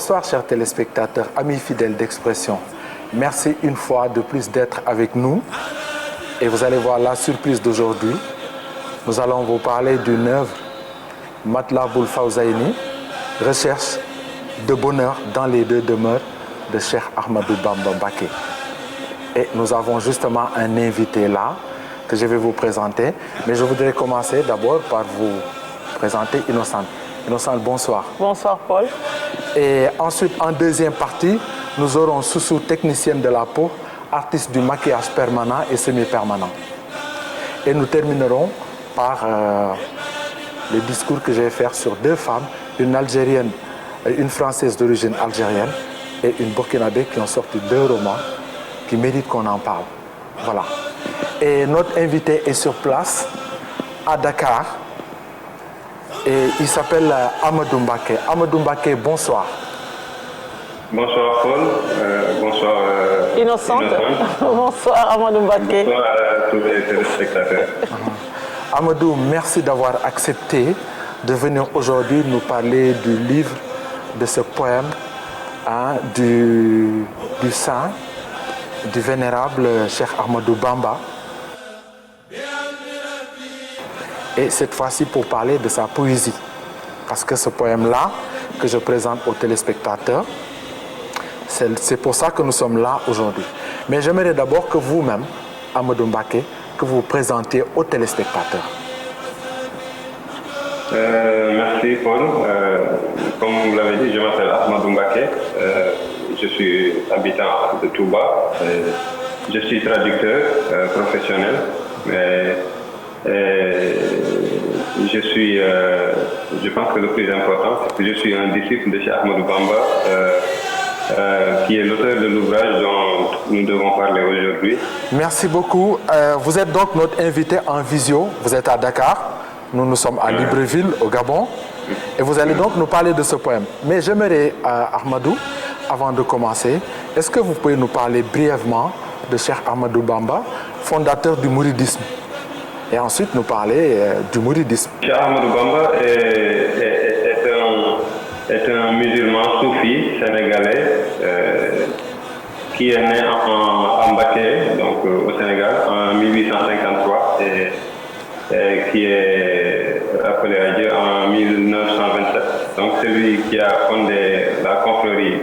Bonsoir chers téléspectateurs, amis fidèles d'Expression. Merci une fois de plus d'être avec nous. Et vous allez voir la surprise d'aujourd'hui. Nous allons vous parler d'une œuvre, Matlaboul Fawzayni, recherche de bonheur dans les deux demeures de Cheikh Ahmadou Bamba Mbacké. Et nous avons justement un invité là que je vais vous présenter. Mais je voudrais commencer d'abord par vous présenter Innocente. Innocente, bonsoir. Bonsoir Paul. Et ensuite, en deuxième partie, nous aurons Soussou, technicienne de la peau, artiste du maquillage permanent et semi-permanent. Et nous terminerons par le discours que je vais faire sur deux femmes, une algérienne, une française d'origine algérienne et une burkinabé qui ont sorti deux romans qui méritent qu'on en parle. Voilà. Et notre invité est sur place à Dakar et il s'appelle Ahmadou Mbacké. Ahmadou Mbacké, bonsoir. Bonsoir Paul, bonsoir Innocente. Bonsoir Ahmadou Mbacké. Bonsoir à tous les téléspectateurs. Ahmadou, merci d'avoir accepté de venir aujourd'hui nous parler du livre, de ce poème du saint, du vénérable Cheikh Ahmadou Bamba. Et cette fois-ci pour parler de sa poésie. Parce que ce poème-là, que je présente aux téléspectateurs, c'est pour ça que nous sommes là aujourd'hui. Mais j'aimerais d'abord que vous-même, Ahmadou Mbacké, que vous vous présentiez aux téléspectateurs. Merci Paul. Comme vous l'avez dit, je m'appelle Ahmadou Mbacké. Je suis habitant de Touba. Je suis traducteur professionnel. Je pense que le plus important, c'est que je suis un disciple de Cheikh Ahmadou Bamba, qui est l'auteur de l'ouvrage dont nous devons parler aujourd'hui. Merci beaucoup. Vous êtes donc notre invité en visio. Vous êtes à Dakar. Nous sommes à Libreville, au Gabon. Et vous allez donc nous parler de ce poème. Mais j'aimerais, Ahmadou, avant de commencer, est-ce que vous pouvez nous parler brièvement de Cheikh Ahmadou Bamba, fondateur du mouridisme? Et ensuite nous parler du mouridisme. Cheikh Ahmadou Bamba est un musulman soufi sénégalais qui est né en Mbacké, donc au Sénégal, en 1853 et qui est appelé à Dieu en 1927. Donc celui qui a fondé la confrérie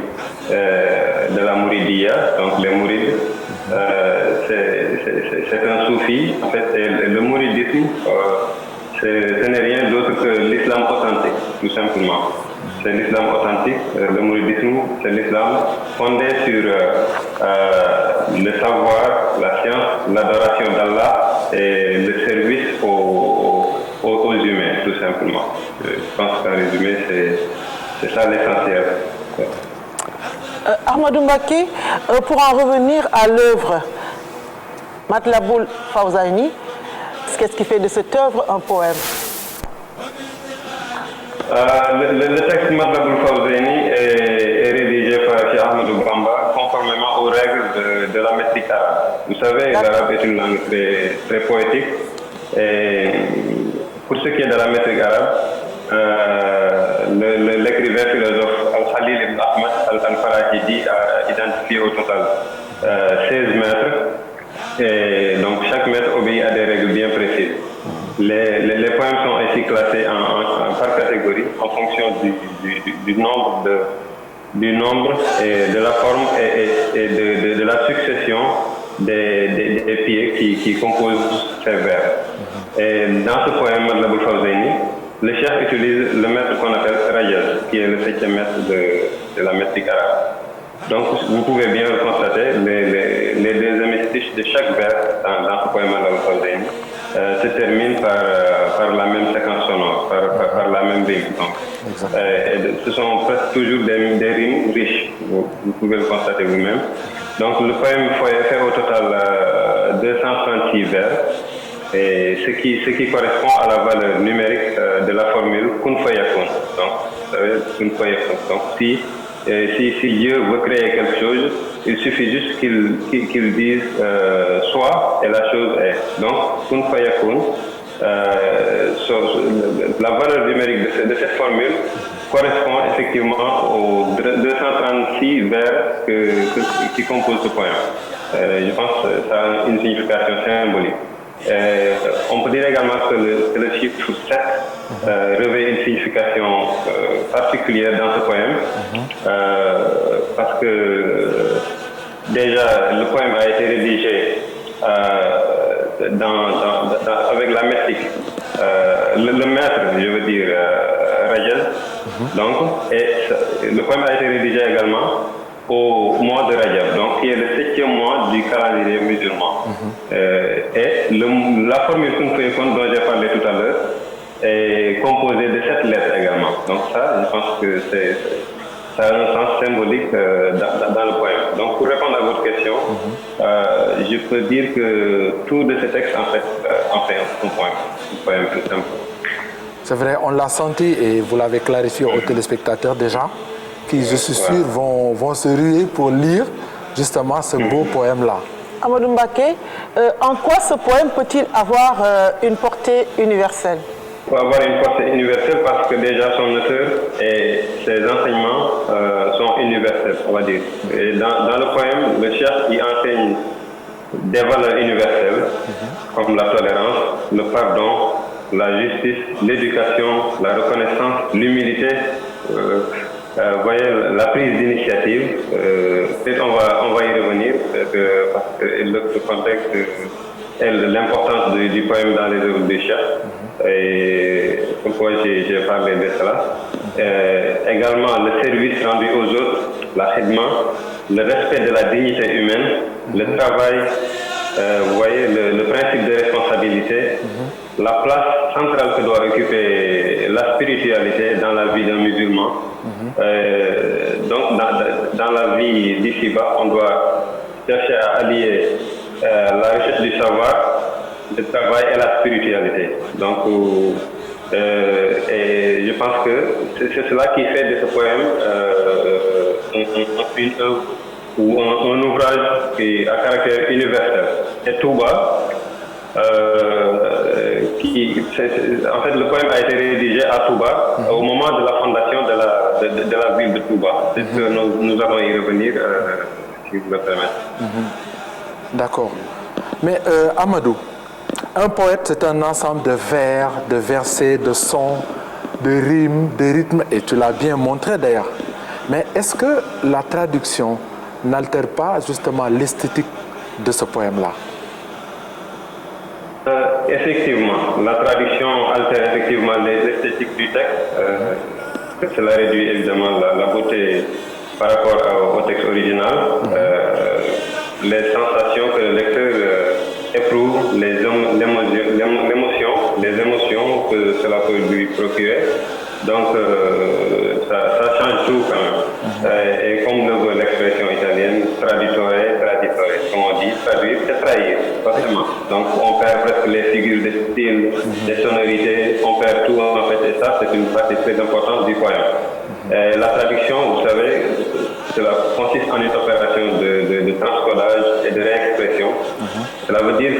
de la Mouridiya, donc les Mourides. C'est un soufi, en fait, et le mouridisme, ce n'est rien d'autre que l'islam authentique, tout simplement. C'est l'islam authentique, le mouridisme, c'est l'islam fondé sur le savoir, la science, l'adoration d'Allah et le service aux humains, tout simplement. Je pense qu'en résumé, c'est ça l'essentiel. Ahmadou Mbacké, pour en revenir à l'œuvre Matlaboul Fawzayni, qu'est-ce qui fait de cette œuvre un poème? Le texte Matlaboul Fawzayni est rédigé par Cheikh Ahmadou Bamba conformément aux règles de la métrique arabe. Vous savez, l'arabe est une langue très poétique. Et pour ce qui est de la métrique arabe, l'écrivain philosophe Al-Khalil ibn Ahmad Al-Farahidi a identifié au total 16 mètres. Et donc chaque mètre obéit à des règles bien précises. Les poèmes sont ainsi classés par catégorie en fonction du nombre et de la forme et de la succession des pieds qui composent ces vers. Et dans ce poème Matlaboul Fawzayni, le cheikh utilise le mètre qu'on appelle Rajaz, qui est le 7e mètre de la métrique arabe. Donc vous pouvez bien le constater, les deux hémistiches de chaque vers dans ce poème Matlaboul Fawzayni se terminent par la même séquence sonore, par la même rime. Ce sont presque toujours des rimes riches, vous pouvez le constater vous-même. Donc le poème fait au total 236 vers, et ce qui correspond à la valeur numérique de la formule kun fayakun. Donc, vous savez, kun fayakun. Donc si Dieu veut créer quelque chose, il suffit juste qu'il dise soit et la chose est. Donc kun fayakun la valeur numérique de cette formule correspond effectivement aux 236 vers qui composent ce poème. Je pense que ça a une signification symbolique. On peut dire également que le chiffre 7 revêt une signification particulière dans ce poème, parce que déjà le poème a été rédigé avec la métrique, le maître, je veux dire, Rajel. Donc, et le poème a été rédigé également au mois de Rajab, donc qui est le 7e mois du calendrier musulman. Et la formule dont j'ai parlé tout à l'heure est composée de 7 lettres également. Donc ça, je pense que ça a un sens symbolique dans le poème. Donc pour répondre à votre question, je peux dire que tout de ces textes en fait un poème tout simple. C'est vrai, on l'a senti et vous l'avez clarifié aux téléspectateurs déjà, qui, je suis sûr, vont se ruer pour lire justement ce beau poème-là. Amadou Mbacké, en quoi ce poème peut-il avoir une portée universelle? Il peut avoir une portée universelle parce que déjà son auteur et ses enseignements sont universels, on va dire. Et dans le poème, le cheikh y enseigne des valeurs universelles, comme la tolérance, le pardon, la justice, l'éducation, la reconnaissance, l'humilité, voyez, la prise d'initiative. Peut-être on va y revenir parce que le contexte et l'importance du poème dans les œuvres du cheikh. Et pourquoi j'ai parlé de cela. Également le service rendu aux autres, la khidma, le respect de la dignité humaine, le travail, vous voyez, le principe de responsabilité, la place centrale que doit occuper la spiritualité dans la vie d'un musulman. Donc dans la vie d'ici-bas, on doit chercher à allier la recherche du savoir, le travail et la spiritualité. Donc, et je pense que c'est cela qui fait de ce poème une œuvre ou un ouvrage à caractère universel. Et Touba, en fait, le poème a été rédigé à Touba au moment de la fondation de la ville de Touba. C'est que nous allons y revenir, si vous le permettez. D'accord. Mais Amadou, un poète, c'est un ensemble de vers, de versets, de sons, de rimes, de rythmes, et tu l'as bien montré d'ailleurs. Mais est-ce que la traduction n'altère pas justement l'esthétique de ce poème-là? Effectivement, la traduction altère effectivement l'esthétique du texte. Cela réduit évidemment la beauté par rapport au texte original. Les sensations que le lecteur éprouve, les émotions que cela peut lui procurer. Donc ça change tout quand même. Et comme le veut l'expression italienne, traditore, comme on dit, traduire, c'est trahir, forcément. Donc on perd presque les figures de style, des sonorités, on perd tout en fait, et ça c'est une partie très importante du poème. La traduction, vous savez, cela consiste en une opération de transcodage et de réexpression. Cela veut dire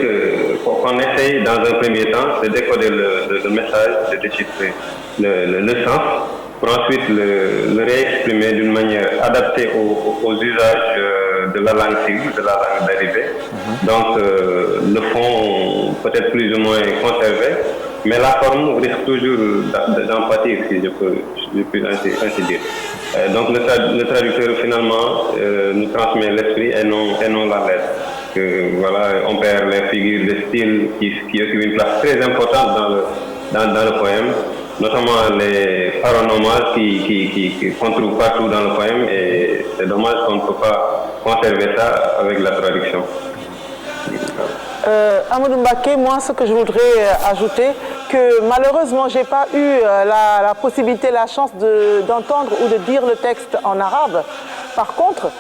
qu'on essaye dans un premier temps de décoder le message, de déchiffrer le sens, pour ensuite le réexprimer d'une manière adaptée aux usages de la langue cible, de la langue d'arrivée. Donc le fond peut être plus ou moins conservé, mais la forme risque toujours d'en pâtir, si je peux ainsi dire. Donc le traducteur finalement nous transmet l'esprit et non la lettre. Voilà, on perd les figures de style qui occupent une place très importante dans le poème, notamment les paronomales qu'on trouve partout dans le poème, et c'est dommage qu'on ne peut pas conserver ça avec la traduction. Amadou Mbacké, moi ce que je voudrais ajouter, que malheureusement j'ai pas eu la possibilité, la chance d'entendre ou de dire le texte en arabe. Par contre,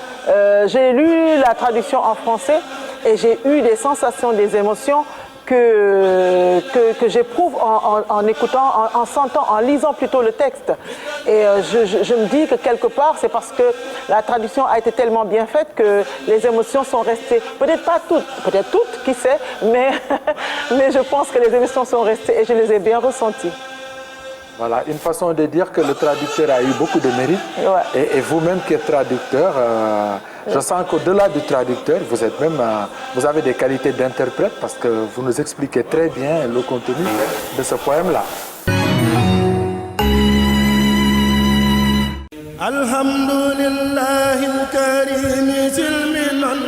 j'ai lu la traduction en français et j'ai eu des sensations, des émotions que j'éprouve en écoutant, en sentant, en lisant plutôt le texte. Et je me dis que quelque part, c'est parce que la traduction a été tellement bien faite que les émotions sont restées, peut-être pas toutes, peut-être toutes, qui sait, mais je pense que les émotions sont restées et je les ai bien ressenties. Voilà, une façon de dire que le traducteur a eu beaucoup de mérite. Ouais. Et vous-même qui êtes traducteur, je sens qu'au-delà du traducteur, vous avez des qualités d'interprète parce que vous nous expliquez très bien le contenu de ce poème-là. Alhamdulillahil karim silminan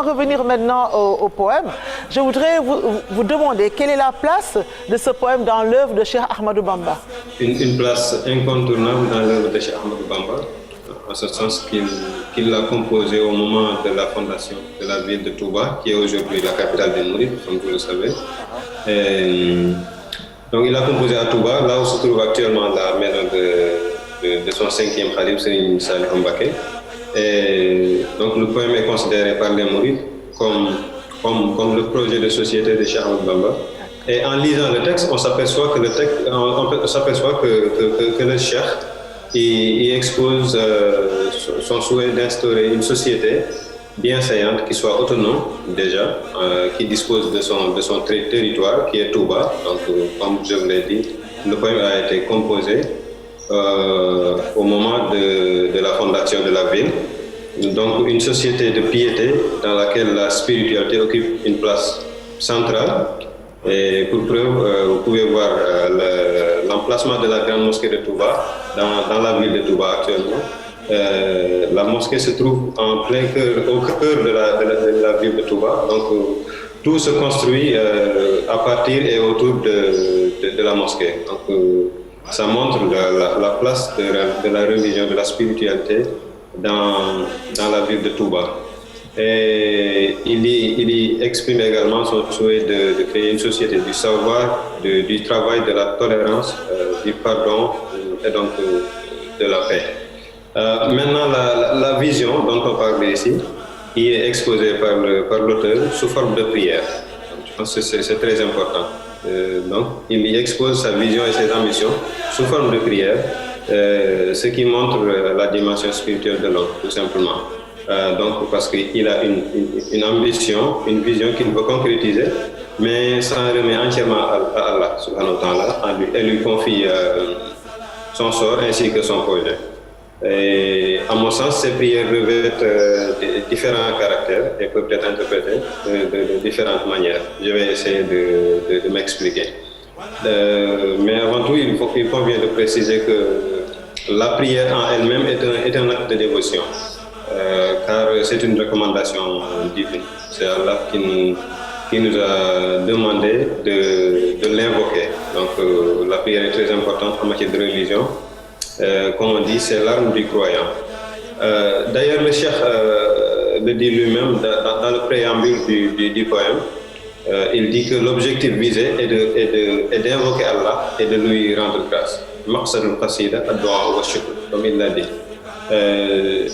Revenir maintenant au poème, je voudrais vous demander quelle est la place de ce poème dans l'œuvre de Cheikh Ahmadou Bamba. Une place incontournable dans l'œuvre de Cheikh Ahmadou Bamba, en ce sens qu'il l'a composé au moment de la fondation de la ville de Touba, qui est aujourd'hui la capitale des Mourides, comme vous le savez. Donc il l'a composé à Touba, là où se trouve actuellement la maison de son 5e khalife, Serigne Saliou Mbacké. Et donc le poème est considéré par les Mourides comme le projet de société de Cheikh Ahmadou Bamba. Et en lisant le texte, on s'aperçoit que le Cheikh il expose son souhait d'instaurer une société bienséante qui soit autonome déjà, qui dispose de son territoire qui est Touba. Donc comme je vous l'ai dit, le poème a été composé au moment de la fondation de la ville. Donc une société de piété dans laquelle la spiritualité occupe une place centrale. Et pour preuve, vous pouvez voir l'emplacement de la grande mosquée de Touba dans la ville de Touba actuellement. La mosquée se trouve au cœur de la ville de Touba. Donc tout se construit à partir et autour de la mosquée. Donc, ça montre la place de la religion, de la spiritualité dans la ville de Touba. Et il y exprime également son souhait de créer une société du savoir, du travail, de la tolérance, du pardon et donc de la paix. Maintenant, la vision dont on parle ici, qui est exposée par l'auteur sous forme de prière. Donc, je pense que c'est très important. Donc, il y expose sa vision et ses ambitions sous forme de prière, ce qui montre la dimension spirituelle de l'homme, tout simplement. Donc, parce qu'il a une ambition, une vision qu'il veut concrétiser, mais ça en remet entièrement à Allah, subhanahu wa ta'ala, et lui confie son sort ainsi que son projet. Et à mon sens, ces prières revêtent différents caractères et peuvent être interprétées de différentes manières. Je vais essayer de m'expliquer. Mais avant tout, il convient de préciser que la prière en elle-même est un acte de dévotion, car c'est une recommandation divine. C'est Allah qui nous a demandé de l'invoquer. Donc la prière est très importante en matière de religion. Comme on dit, c'est l'arme du croyant. D'ailleurs, le Cheikh le dit lui-même dans le préambule du poème. Il dit que l'objectif visé est d'invoquer Allah et de lui rendre grâce. Maqsadul qasida ad-du'a wa shukr, comme il l'a dit.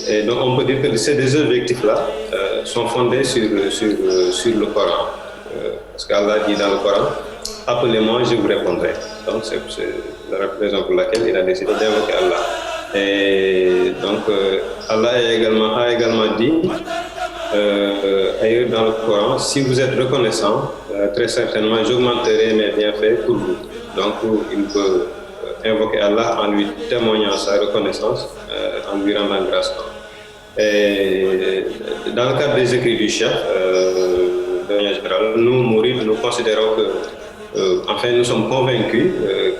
Et donc on peut dire que ces deux objectifs-là sont fondés sur le Coran. Parce qu'Allah dit dans le Coran, appelez-moi, je vous répondrai. Donc c'est la raison pour laquelle il a décidé d'invoquer Allah. Et donc Allah a également dit ailleurs dans le Coran, si vous êtes reconnaissant, très certainement j'augmenterai mes bienfaits pour vous. Donc il peut invoquer Allah en lui témoignant sa reconnaissance en lui rendant grâce. Et dans le cadre des écrits du Cheikh, de manière générale, nous, Mourides, nous considérons que, enfin, nous sommes convaincus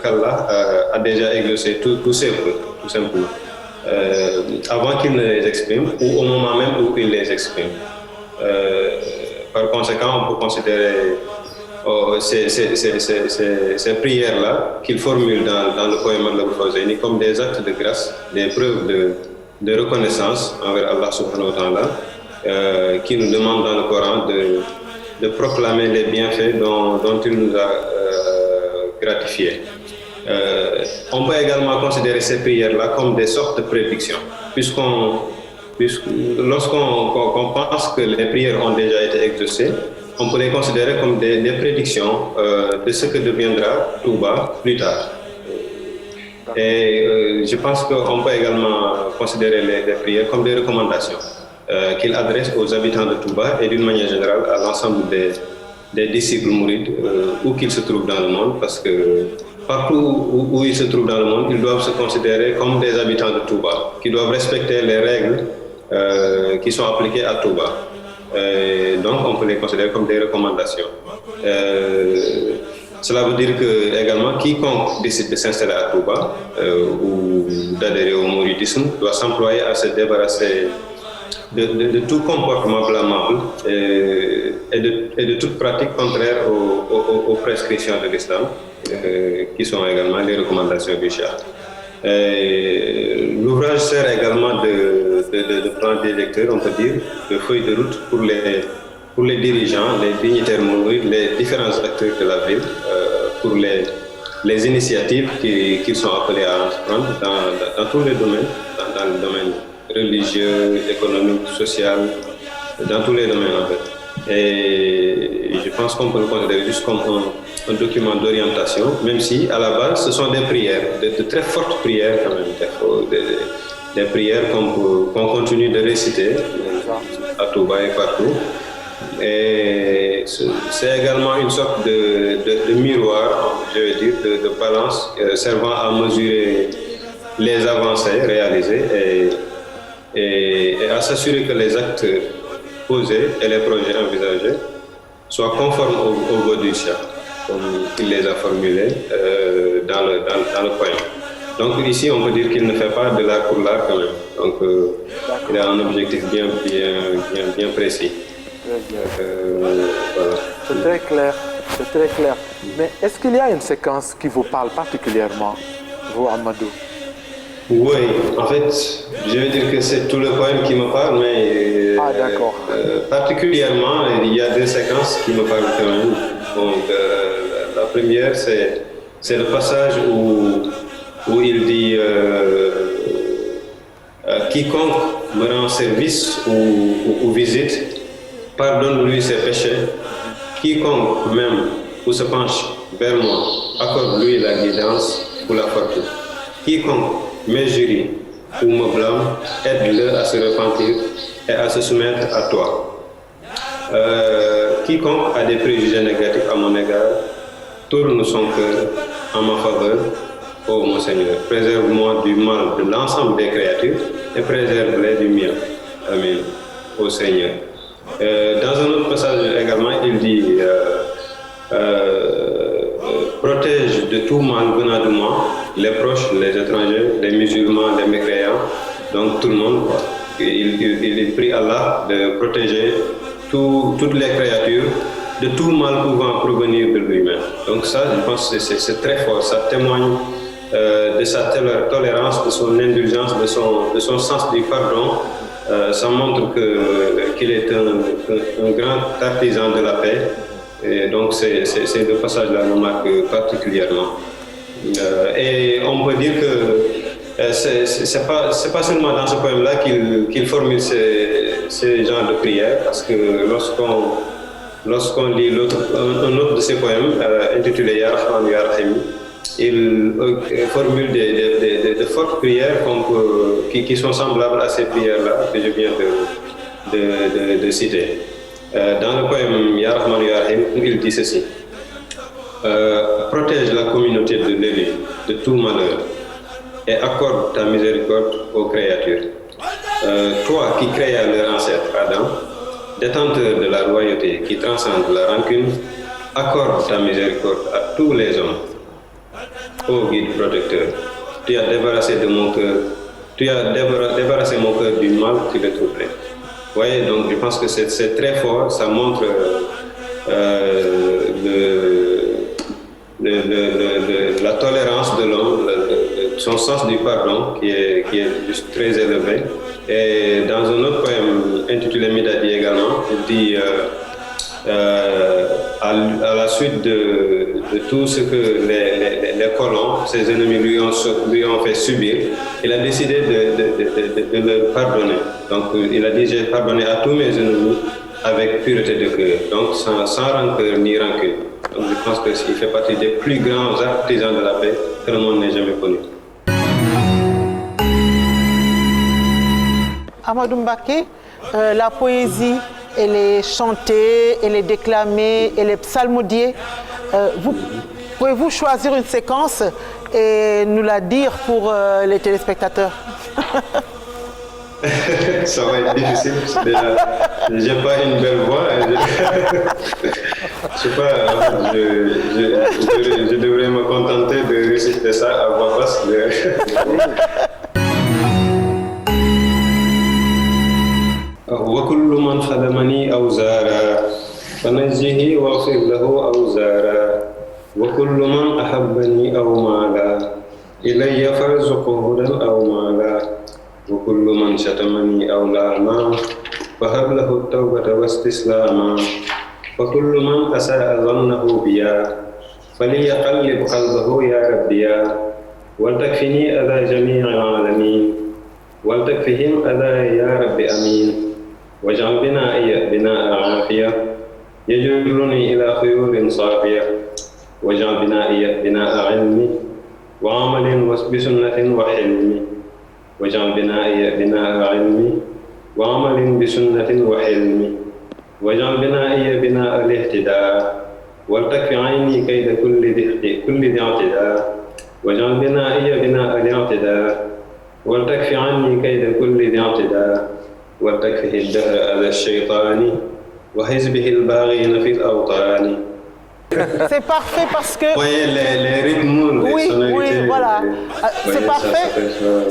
qu'Allah a déjà exaucé tous ses vœux, tout simplement, avant qu'il ne les exprime ou au moment même où il les exprime. Par conséquent, on peut considérer ces prières-là qu'il formule dans le poème Matlabul Fawzayni comme des actes de grâce, des preuves de reconnaissance envers Allah subhanahu wa ta'ala, qui nous demande dans le Coran de proclamer les bienfaits dont il nous a gratifiés. On peut également considérer ces prières-là comme des sortes de prédictions, lorsqu'on pense que les prières ont déjà été exaucées, on peut les considérer comme des prédictions de ce que deviendra Touba plus tard. Et je pense qu'on peut également considérer les prières comme des recommandations qu'il adresse aux habitants de Touba et d'une manière générale à l'ensemble des disciples mourides où qu'ils se trouvent dans le monde, parce que partout où ils se trouvent dans le monde, ils doivent se considérer comme des habitants de Touba, qui doivent respecter les règles qui sont appliquées à Touba. Donc on peut les considérer comme des recommandations. Cela veut dire que également quiconque décide de s'installer à Touba ou d'adhérer au mouridisme doit s'employer à se débarrasser de tout comportement blâmable et de toute pratique contraire aux prescriptions de l'islam, qui sont également les recommandations du Cheikh. L'ouvrage sert également de plan directeur, on peut dire, de feuille de route pour les dirigeants, les dignitaires mourides, les différents acteurs de la ville, pour les initiatives qu'ils sont appelés à entreprendre dans tous les domaines, dans le domaine religieux, économique, social, dans tous les domaines en fait. Et je pense qu'on peut le considérer juste comme un document d'orientation, même si à la base ce sont des prières, de très fortes prières quand même, des prières qu'on continue de réciter à Touba et partout. Et c'est également une sorte de miroir, je veux dire, de balance servant à mesurer les avancées réalisées et à s'assurer que les actes posés et les projets envisagés soient conformes au vœux du Cheikh, comme il les a formulés dans le poème. Donc ici, on peut dire qu'il ne fait pas de l'art pour l'art quand même. Donc il a un objectif bien précis. Voilà. C'est très clair, c'est très clair. Mais est-ce qu'il y a une séquence qui vous parle particulièrement, vous, Ahmadou? Oui, en fait, je veux dire que c'est tout le poème qui me parle, mais d'accord. Particulièrement, il y a deux séquences qui me parlent quand même. Donc, la première, c'est le passage où il dit quiconque me rend service ou visite, pardonne-lui ses péchés. Quiconque m'aime ou se penche vers moi, accorde-lui la guidance ou la fortune. Quiconque m'injurie ou me blâme, aide-le à se repentir et à se soumettre à toi. Quiconque a des préjugés négatifs à mon égard, tourne son cœur en ma faveur, ô mon Seigneur. Préserve-moi du mal de l'ensemble des créatures et préserve-les du mien. Amen. Ô Seigneur. Dans un autre passage également, il dit protège de tout mal venant de moi, les proches, les étrangers, les musulmans, les mécréants, donc tout le monde. Il prie Allah de protéger toutes les créatures de tout mal pouvant provenir de lui-même. Donc ça, je pense que c'est très fort, ça témoigne de sa tolérance, de son indulgence, de son sens du pardon. Ça montre qu'il est un grand artisan de la paix. Et donc ces deux passages-là nous marquent particulièrement. Et on peut dire que c'est pas seulement dans ce poème-là qu'il formule ces genres de prières, parce que lorsqu'on lit un autre de ses poèmes intitulé Ya Rahman Ya Rahim, il formule de fortes prières qui sont semblables à ces prières-là que je viens de citer. Dans le poème Ya Rahman Ya Rahim, il dit ceci: protège la communauté de l'élu de tout malheur, et accorde ta miséricorde aux créatures. Toi qui créas leur ancêtre Adam, détenteur de la royauté qui transcende la rancune, accorde ta miséricorde à tous les hommes. Ô guide protecteur, tu as débarrassé de mon cœur, tu as débarrassé mon cœur du mal qui le troublait. Vous voyez, donc je pense que c'est très fort, ça montre la tolérance de l'homme, son sens du pardon qui est juste très élevé. Et dans un autre poème intitulé Midadi également, il dit à la suite de tout ce que les colons, ses ennemis lui ont fait subir, il a décidé de leur pardonner. Donc il a dit: j'ai pardonné à tous mes ennemis avec pureté de cœur, donc sans rancœur ni rancune. Donc je pense qu'il fait partie des plus grands artisans de la paix que le monde n'ait jamais connu. Amadou Mbacké, la poésie, elle est chantée, elle est déclamée, elle est psalmodiée. Pouvez-vous choisir une séquence et nous la dire pour les téléspectateurs? Ça va être difficile, déjà, j'ai pas une belle voix. Je sais pas, je devrais me contenter de réciter ça à voix basse. وكل من خدمني أوزارا فنجه واغفر له أوزارا وكل من أحبني أو مالا إلي فارزقه هدى أو مالا وكل من شتمني أو لاما فهب له التوبة واستسلاما وكل من أساء ظنه بيا فليقلب قلبه يا ربيا ولتكفني أذى جميع العالمين ولتكفهم أذى يا رب أمين واجعل بنائي بناء عافية يجرني إلى خيول صافية واجعل بنائي بناء علم وعمل بسنة وحلم واجعل بنائي بناء علم وعمل بسنة وحلم واجعل بنائي بناء الاهتداء ولتكف عيني كيد كل ذي اعتداء واجعل بنائي بناء الاعتداء ولتكف عني كيد كل ذي اعتداء ولتكفه الدهر أذى الشيطان وحزبه الباغين في الأوطان. C'est parfait parce que... Vous voyez les rythmes, les sonorités. Oui, voilà.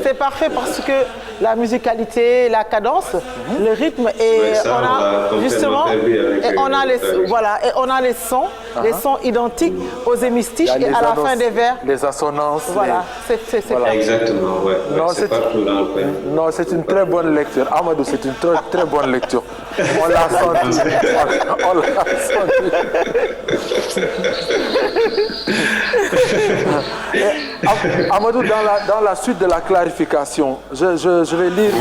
C'est parfait parce que la musicalité, la cadence, le rythme et ça, on a justement et on a les sons identiques aux hémistiches et à la fin des vers. Les assonances. Voilà, c'est voilà. Exactement, ouais. Non, c'est partout dans le pays. Non, c'est une très bonne lecture. Amadou, c'est une très bonne lecture. On l'a senti. On l'a senti. Amadou, dans la suite de la clarification, je vais lire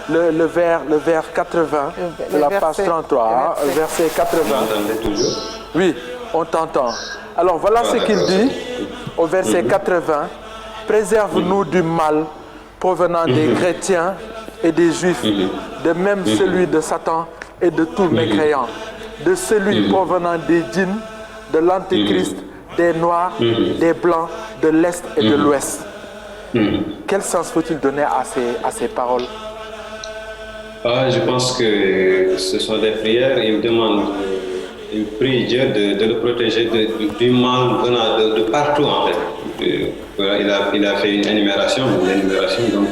le vers 80 de la page 33, verset 80. Vous m'entendez toujours? Oui, on t'entend. Alors voilà ce qu'il dit au verset 80. Préserve-nous du mal provenant des chrétiens et des juifs, de même celui de Satan et de tous mécréants, de celui provenant des djinns, de l'antéchrist, des noirs, des blancs, de l'est et de l'ouest. Quel sens faut-il donner à ces paroles? Je pense que ce sont des prières. Il prie Dieu de le protéger du mal venant de partout en fait. Il a fait une énumération, donc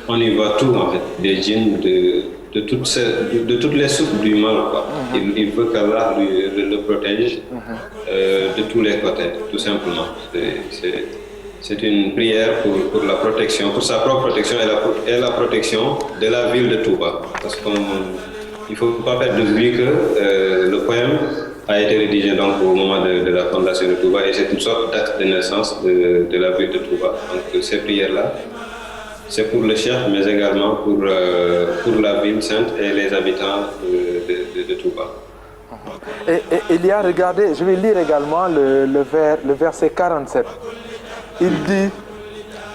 on y voit tout en fait, des djinns, de toutes les sources du mal, quoi. Il veut qu'Allah le protège de tous les côtés, tout simplement. C'est une prière pour la protection, pour sa propre protection et la protection de la ville de Touba. Parce qu'il ne faut pas perdre de vue que le poème a été rédigé donc au moment de la fondation de Touba et c'est une sorte d'acte de naissance de la ville de Touba. Donc ces prières-là, c'est pour le cheikh, mais également pour la ville sainte et les habitants de Touba. Et il y a, regardez, je vais lire également le verset 47. Il dit: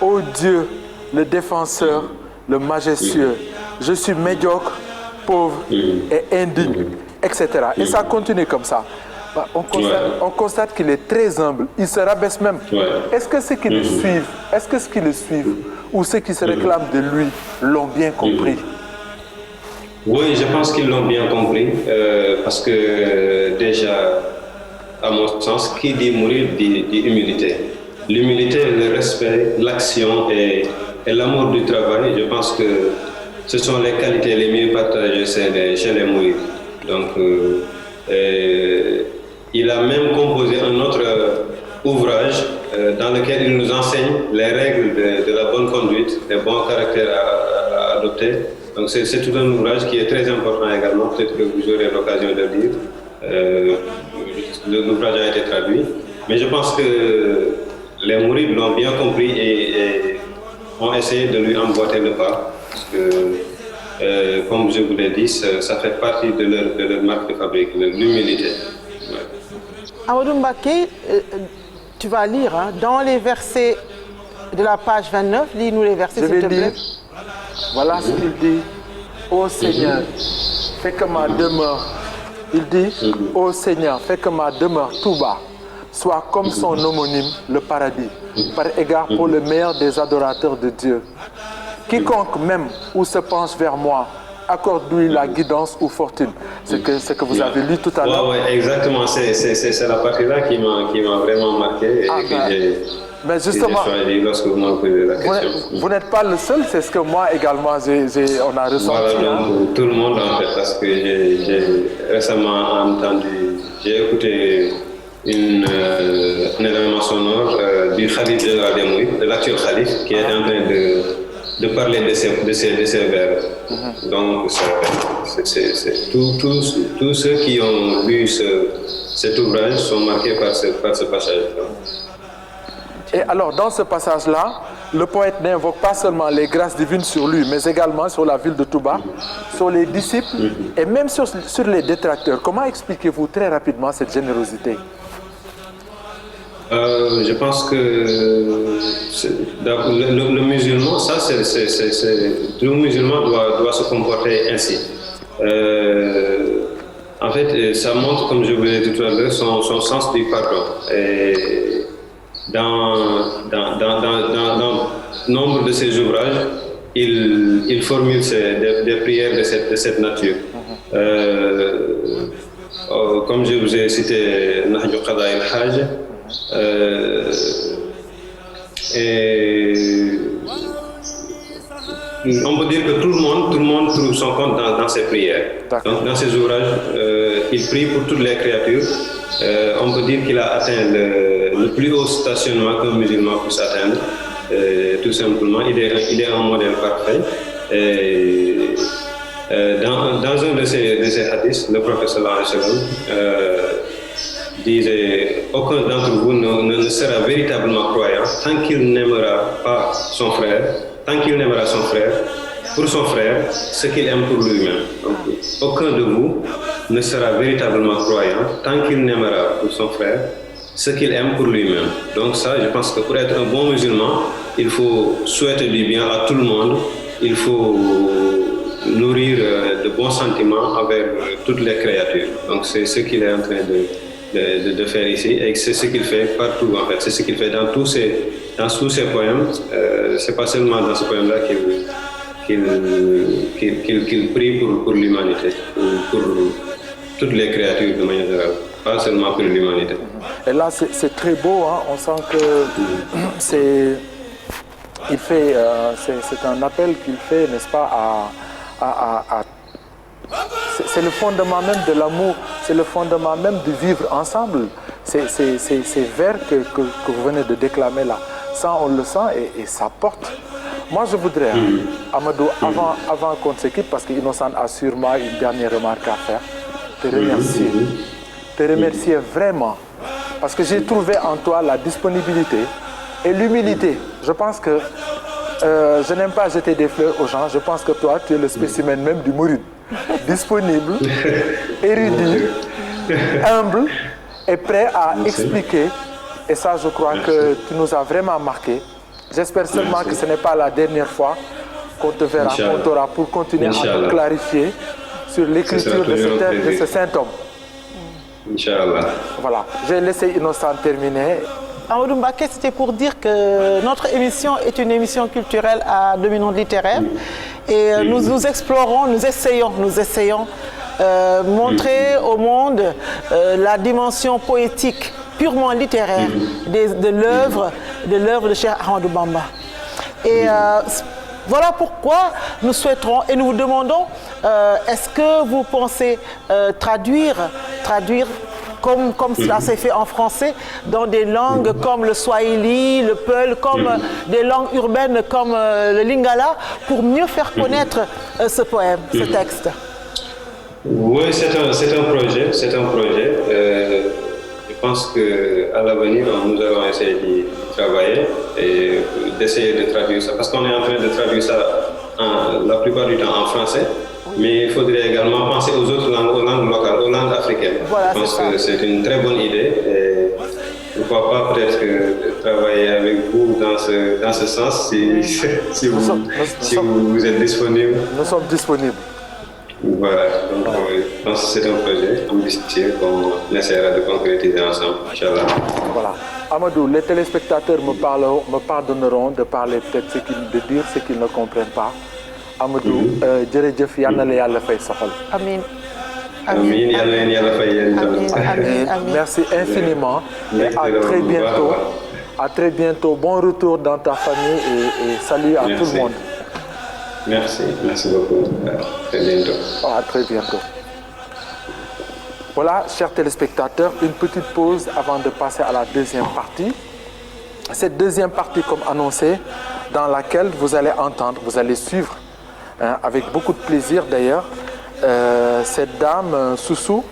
ô Dieu, le défenseur, le majestueux, je suis médiocre, pauvre et indigne, etc. Et ça continue comme ça. On constate qu'il est très humble. Il se rabaisse même. Ouais. Est-ce que ceux qui le suivent, ou ceux qui se réclament de lui l'ont bien compris? Oui, je pense qu'ils l'ont bien compris, parce que déjà, à mon sens, qui dit mourir dit humilité. L'humilité, le respect, l'action et l'amour du travail, je pense que ce sont les qualités les mieux partagées chez les mourides. Donc, il a même composé un autre ouvrage dans lequel il nous enseigne les règles de la bonne conduite, les bons caractères à adopter. Donc c'est tout un ouvrage qui est très important également, peut-être que vous aurez l'occasion de le lire. L'ouvrage a été traduit, mais je pense que les mourides l'ont bien compris et ont essayé de lui emboîter le pas, parce que, comme je vous l'ai dit, ça fait partie de leur marque de fabrique, l'humilité. Ouais. Amadou Mbacké, tu vas lire dans les versets de la page 29, lis-nous les versets s'il te plaît. Voilà ce qu'il dit. Ô Seigneur, fais que ma demeure, il dit, ô Seigneur, fais que ma demeure tout bas soit comme son homonyme, le paradis, par égard pour le meilleur des adorateurs de Dieu. Quiconque même ou se penche vers moi, accorde-lui la guidance ou fortune. C'est ce que vous avez lu tout à l'heure. Oui, exactement. C'est la partie-là qui m'a vraiment marqué et mais justement, lorsque vous m'avez posé la question. Vous n'êtes pas le seul, c'est ce que moi également on a ressenti. Voilà, tout le monde en fait, parce que j'ai récemment entendu, j'ai écouté un événement sonore du Khalif de l'actuel Khalif, qui est en train de parler de ces vers. Donc, tous ceux qui ont lu cet ouvrage sont marqués par ce passage. Et alors, dans ce passage-là, le poète n'invoque pas seulement les grâces divines sur lui, mais également sur la ville de Touba, sur les disciples et même sur les détracteurs. Comment expliquez-vous très rapidement cette générosité? Je pense que le musulman, le musulman doit se comporter ainsi. En fait, ça montre, comme je vous l'ai dit tout à l'heure, son sens du pardon. Et dans nombre de ses ouvrages, il formule des prières de cette nature. Comme je vous ai cité Nahju Qada al-Hajj, et on peut dire que tout le monde trouve son compte dans ses prières. Donc, dans ses ouvrages, il prie pour toutes les créatures. On peut dire qu'il a atteint le plus haut stationnement qu'un musulman puisse atteindre. Tout simplement, il est un modèle parfait. Dans un de ses hadiths, le prophète sallallahu alayhi wa sallam disait: aucun d'entre vous ne sera véritablement croyant tant qu'il n'aimera pas son frère, tant qu'il n'aimera son frère pour son frère ce qu'il aime pour lui-même. Donc, aucun de vous ne sera véritablement croyant tant qu'il n'aimera pour son frère ce qu'il aime pour lui-même. Donc ça, je pense que pour être un bon musulman, il faut souhaiter du bien à tout le monde, il faut nourrir de bons sentiments envers toutes les créatures. Donc c'est ce qu'il est en train de faire ici, et c'est ce qu'il fait partout en fait. C'est ce qu'il fait dans tous ses poèmes. C'est pas seulement dans ce poème-là qu'il prie pour l'humanité, pour toutes les créatures de manière générale, pas seulement pour l'humanité. Et là, c'est très beau, hein? On sent que c'est un appel qu'il fait, n'est-ce pas, c'est le fondement même de l'amour, c'est le fondement même du vivre ensemble. Ces vers que vous venez de déclamer là, ça on le sent et ça porte. Moi je voudrais, Amadou, avant qu'on se quitte, parce qu'Innocent a sûrement une dernière remarque à faire, te remercier vraiment, parce que j'ai trouvé en toi la disponibilité et l'humilité. Je pense que je n'aime pas jeter des fleurs aux gens, je pense que toi tu es le spécimen même du mouride. Disponible, érudit, humble et prêt à expliquer. Et ça, je crois que tu nous as vraiment marqué. J'espère seulement que ce n'est pas la dernière fois qu'on te verra, qu'on t'aura pour continuer à nous clarifier sur l'écriture de ce saint homme. Inch'Allah. Voilà, j'ai laissé Innocent terminer. Amadou Mbacké, c'était pour dire que notre émission est une émission culturelle à dominante littéraire et nous explorons, nous essayons montrer au monde la dimension poétique purement littéraire de l'œuvre de Cheikh Ahmadou Bamba. Et voilà pourquoi nous souhaiterons et nous vous demandons, est-ce que vous pensez traduire comme cela s'est fait en français, dans des langues comme le swahili, le peul, comme des langues urbaines comme le lingala, pour mieux faire connaître ce poème, ce texte? Oui, c'est un projet. Je pense qu'à l'avenir, nous allons essayer d'y travailler et d'essayer de traduire ça. Parce qu'on est en train de traduire ça la plupart du temps en français. Mais il faudrait également penser aux autres langues, aux langues locales, aux langues africaines. Voilà, je pense que c'est une très bonne idée et pourquoi pas peut-être travailler avec vous dans ce sens si vous êtes disponible. Nous sommes disponibles. Voilà, donc je pense que c'est un projet ambitieux qu'on essaiera de concrétiser ensemble, Inch'Allah. Voilà. Amadou, les téléspectateurs me pardonneront de parler peut-être de dire ce qu'ils ne comprennent pas. Amadou, jërëjëf yal na la yàlla fay sa xol. Amiin. Amiin, yal na leen yàlla fay yéen Amiin. Merci infiniment et à très bientôt. À très bientôt. Bon retour dans ta famille et salut à tout le monde. Merci beaucoup. À très bientôt. À très bientôt. Voilà, chers téléspectateurs, une petite pause avant de passer à la deuxième partie. Cette deuxième partie, comme annoncé, dans laquelle vous allez entendre, vous allez suivre, avec beaucoup de plaisir d'ailleurs, cette dame Soussou,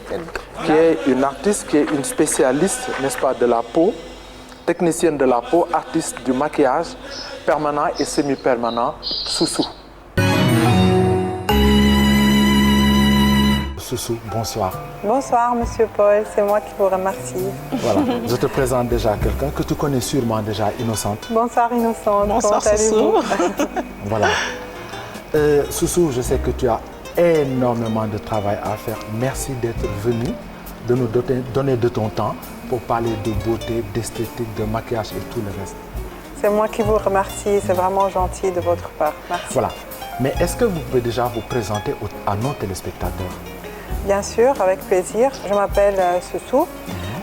qui est une artiste, qui est une spécialiste, n'est-ce pas, de la peau, technicienne de la peau, artiste du maquillage permanent et semi-permanent, Soussou. Soussou, bonsoir. Bonsoir, Monsieur Paul, c'est moi qui vous remercie. Voilà, je te présente déjà quelqu'un que tu connais sûrement déjà, Innocente. Bonsoir, Innocente. Bonsoir, Soussou. Voilà. Soussou, je sais que tu as énormément de travail à faire. Merci d'être venu, de nous donner de ton temps pour parler de beauté, d'esthétique, de maquillage et tout le reste. C'est moi qui vous remercie, c'est vraiment gentil de votre part. Merci. Voilà. Mais est-ce que vous pouvez déjà vous présenter à nos téléspectateurs? Bien sûr, avec plaisir. Je m'appelle Soussou.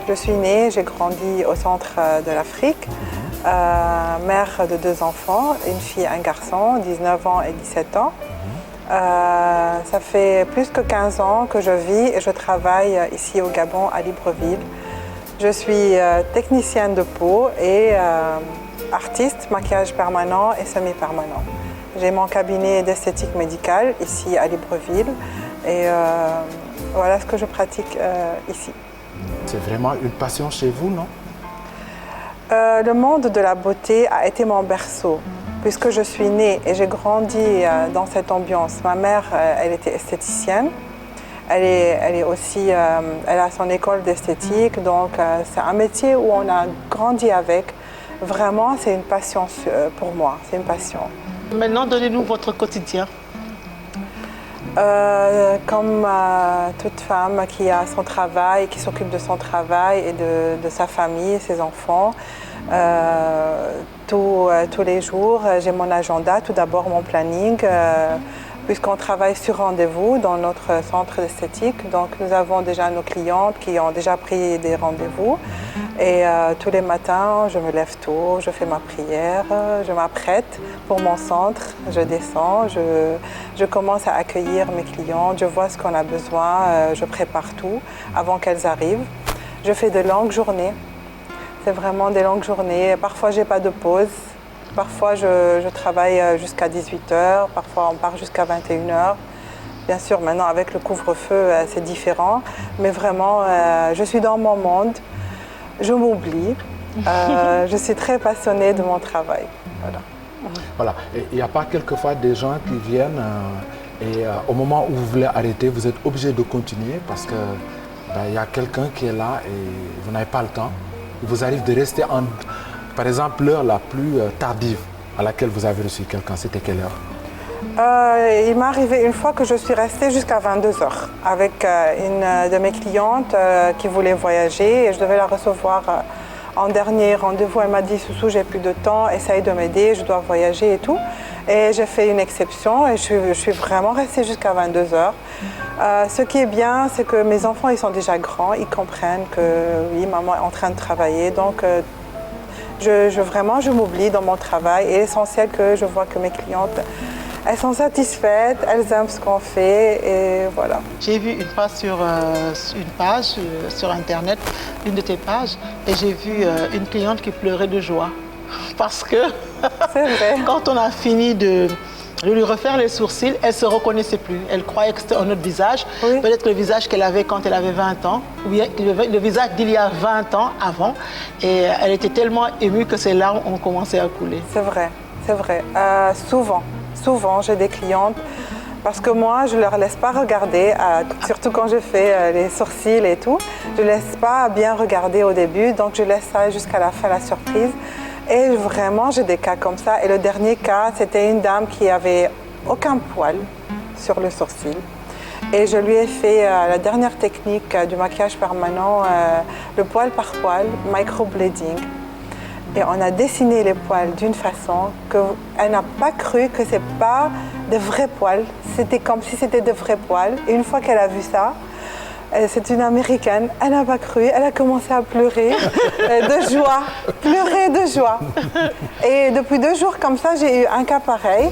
Je suis née, j'ai grandi au centre de l'Afrique. Mère de 2 enfants, une fille et un garçon, 19 ans et 17 ans. Ça fait plus que 15 ans que je vis et je travaille ici au Gabon, à Libreville. Je suis technicienne de peau et artiste, maquillage permanent et semi-permanent. J'ai mon cabinet d'esthétique médicale ici à Libreville et voilà ce que je pratique ici. C'est vraiment une passion chez vous, non? Le monde de la beauté a été mon berceau, puisque je suis née et j'ai grandi dans cette ambiance. Ma mère, elle était esthéticienne. Elle est aussi, elle a son école d'esthétique, donc c'est un métier où on a grandi avec. Vraiment, c'est une passion pour moi, c'est une passion. Maintenant, donnez-nous votre quotidien. Comme toute femme qui a son travail, qui s'occupe de son travail et de sa famille, ses enfants, tous les jours, j'ai mon agenda, tout d'abord mon planning, puisqu'on travaille sur rendez-vous dans notre centre d'esthétique. Donc nous avons déjà nos clientes qui ont déjà pris des rendez-vous. Et tous les matins, je me lève tôt, je fais ma prière, je m'apprête pour mon centre, je descends, je commence à accueillir mes clientes, je vois ce qu'on a besoin, je prépare tout avant qu'elles arrivent. Je fais de longues journées, c'est vraiment des longues journées. Parfois, je n'ai pas de pause. Parfois, je travaille jusqu'à 18h, parfois on part jusqu'à 21h. Bien sûr, maintenant avec le couvre-feu, c'est différent, mais vraiment, je suis dans mon monde, je m'oublie, je suis très passionnée de mon travail. Voilà. Il n'y a pas quelquefois des gens qui viennent et au moment où vous voulez arrêter, vous êtes obligé de continuer parce que y a quelqu'un qui est là et vous n'avez pas le temps. Il vous arrive de rester par exemple, l'heure la plus tardive à laquelle vous avez reçu quelqu'un, c'était quelle heure? Il m'est arrivé une fois que je suis restée jusqu'à 22h avec une de mes clientes qui voulait voyager et je devais la recevoir en dernier rendez-vous. Elle m'a dit « Soussou, j'ai plus de temps, essaye de m'aider, je dois voyager et tout ». Et j'ai fait une exception et je suis vraiment restée jusqu'à 22h. Ce qui est bien, c'est que mes enfants, ils sont déjà grands, ils comprennent que oui, maman est en train de travailler. Donc, je m'oublie dans mon travail. Et l'essentiel que je vois que mes clientes, elles sont satisfaites, elles aiment ce qu'on fait et voilà. J'ai vu une page sur Internet, une de tes pages, et j'ai vu une cliente qui pleurait de joie. Parce que c'est vrai. Quand on a fini de lui refaire les sourcils, elle ne se reconnaissait plus. Elle croyait que c'était un autre visage. Oui. Peut-être le visage qu'elle avait quand elle avait 20 ans, ou bien le visage d'il y a 20 ans avant. Et elle était tellement émue que ses larmes ont commencé à couler. C'est vrai, c'est vrai. Souvent, j'ai des clientes, parce que moi, je ne leur laisse pas regarder, surtout quand je fais les sourcils et tout. Je ne laisse pas bien regarder au début, donc je laisse ça jusqu'à la fin, la surprise. Et vraiment, j'ai des cas comme ça. Et le dernier cas, c'était une dame qui avait aucun poil sur le sourcil. Et je lui ai fait la dernière technique du maquillage permanent, le poil par poil, microblading. Et on a dessiné les poils d'une façon qu'elle n'a pas cru que ce n'est pas de vrais poils. C'était comme si c'était de vrais poils. Et une fois qu'elle a vu ça, c'est une Américaine, elle n'a pas cru, elle a commencé à pleurer de joie, pleurer de joie. Et depuis 2 jours comme ça, j'ai eu un cas pareil.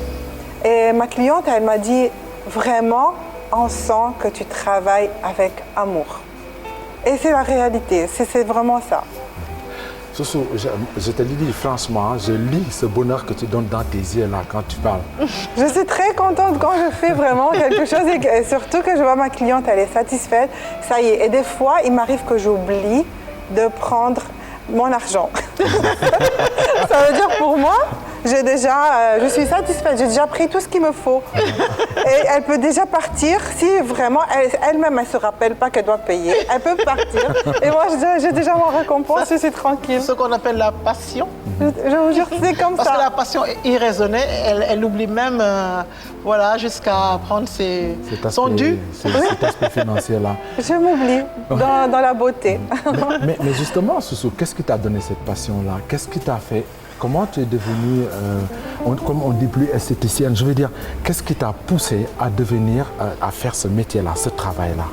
Et ma cliente, elle m'a dit, vraiment, on sent que tu travailles avec amour. Et c'est la réalité, c'est vraiment ça. Soussou, je te le dis franchement, je lis ce bonheur que tu donnes dans tes yeux là quand tu parles. Je suis très contente quand je fais vraiment quelque chose et surtout que je vois ma cliente, elle est satisfaite. Ça y est. Et des fois, il m'arrive que j'oublie de prendre mon argent. Ça veut dire pour moi, je suis satisfaite, j'ai déjà pris tout ce qu'il me faut. Et elle peut déjà partir si vraiment elle-même elle ne se rappelle pas qu'elle doit payer. Elle peut partir. Et moi, j'ai déjà mon récompense, je suis tranquille. Ce qu'on appelle la passion. Je vous jure, c'est comme ça. Parce que la passion est irraisonnée, elle oublie même jusqu'à prendre son dû. Cet aspect financier-là. Je m'oublie dans la beauté. Mais justement, Soussou, qu'est-ce qui t'a donné cette passion-là? Qu'est-ce qui t'a fait? Comment tu es devenue, comme on dit, plus esthéticienne? Je veux dire, qu'est-ce qui t'a poussé à devenir, à faire ce métier-là, ce travail-là?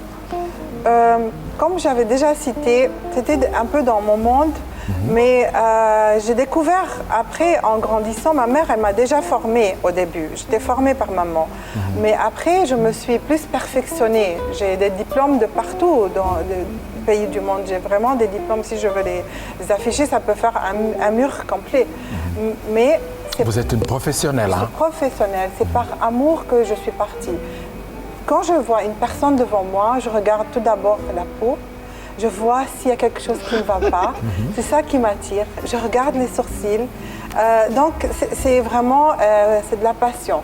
Comme j'avais déjà cité, c'était un peu dans mon monde, mais j'ai découvert après, en grandissant, ma mère, elle m'a déjà formée au début. J'étais formée par maman. Mais après, je me suis plus perfectionnée. J'ai des diplômes de partout dans les pays du monde. J'ai vraiment des diplômes. Si je veux les afficher, ça peut faire un mur complet. Mais vous êtes une professionnelle, hein? Je suis professionnelle. C'est par amour que je suis partie. Quand je vois une personne devant moi, je regarde tout d'abord la peau. Je vois s'il y a quelque chose qui ne va pas. C'est ça qui m'attire. Je regarde les sourcils. Donc, c'est vraiment c'est de la passion.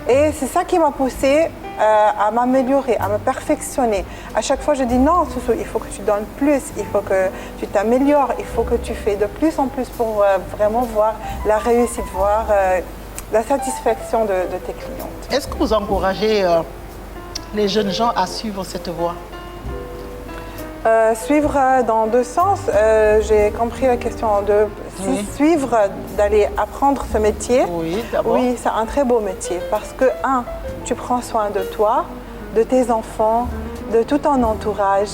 Et c'est ça qui m'a poussée à m'améliorer, à me perfectionner. À chaque fois, je dis non, Soussou, il faut que tu donnes plus, il faut que tu t'améliores, il faut que tu fais de plus en plus pour vraiment voir la réussite, voir la satisfaction de tes clientes. Est-ce que vous encouragez les jeunes gens à suivre cette voie? Suivre dans 2 sens, j'ai compris la question de suivre, d'aller apprendre ce métier. Oui, d'abord. Oui, c'est un très beau métier parce que, tu prends soin de toi, de tes enfants, de tout ton entourage.